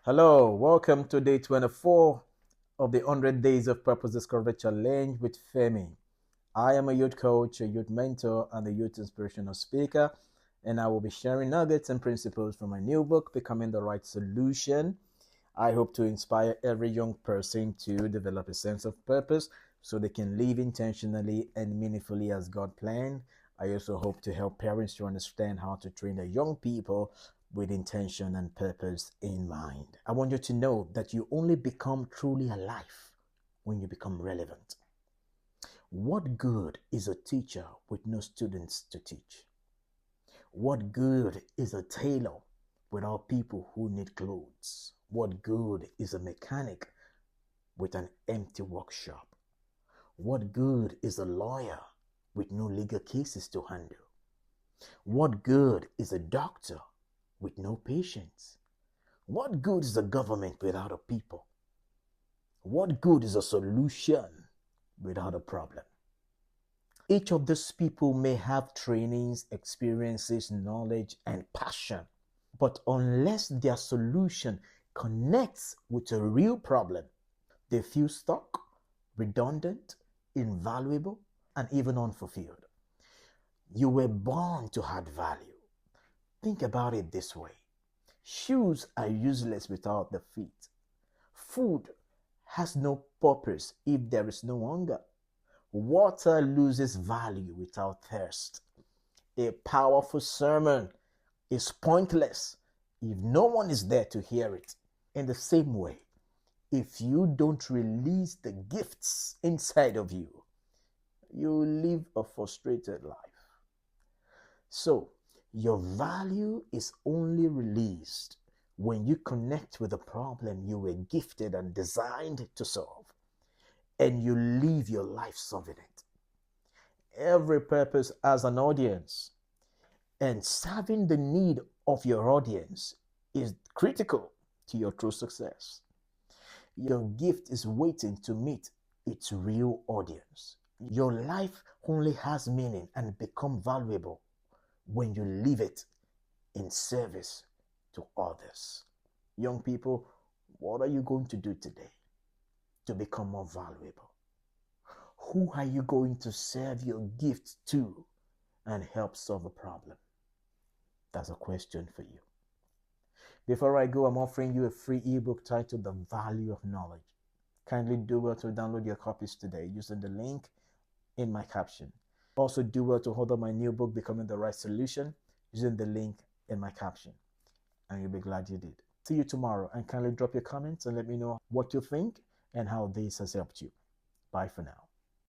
Hello, welcome to day 24 of the 100 Days of Purpose Discovery Challenge with Femi. I am a youth coach, a youth mentor, and a youth inspirational speaker, and I will be sharing nuggets and principles from my new book, Becoming the Right Solution. I hope to inspire every young person to develop a sense of purpose so they can live intentionally and meaningfully as God planned. I also hope to help parents to understand how to train their young people with intention and purpose in mind. I want you to know that you only become truly alive when you become relevant. What good is a teacher with no students to teach? What good is a tailor without people who need clothes? What good is a mechanic with an empty workshop? What good is a lawyer with no legal cases to handle? What good is a doctor with no patients? What good is a government without a people? What good is a solution without a problem? Each of these people may have trainings, experiences, knowledge, and passion, but unless their solution connects with a real problem, they feel stuck, redundant, invaluable, and even unfulfilled. You were born to add value. Think about it this way: shoes are useless without the feet. Food has no purpose if there is no hunger. Water loses value without thirst. A powerful sermon is pointless if no one is there to hear it. In the same way, if you don't release the gifts inside of you, you live a frustrated life. So, your value is only released when you connect with the problem you were gifted and designed to solve, and you live your life serving it. Every purpose has an audience, and serving the need of your audience is critical to your true success. Your gift is waiting to meet its real audience. Your life only has meaning and become valuable when you live it in service to others. Young people, what are you going to do today to become more valuable? Who are you going to serve your gift to and help solve a problem? That's a question for you. Before I go, I'm offering you a free ebook titled The Value of Knowledge. Kindly do well to download your copies today using the link in my caption. Also, do well to order my new book, Becoming the Right Solution, using the link in my caption. And you'll be glad you did. See you tomorrow, and kindly drop your comments and let me know what you think and how this has helped you. Bye for now.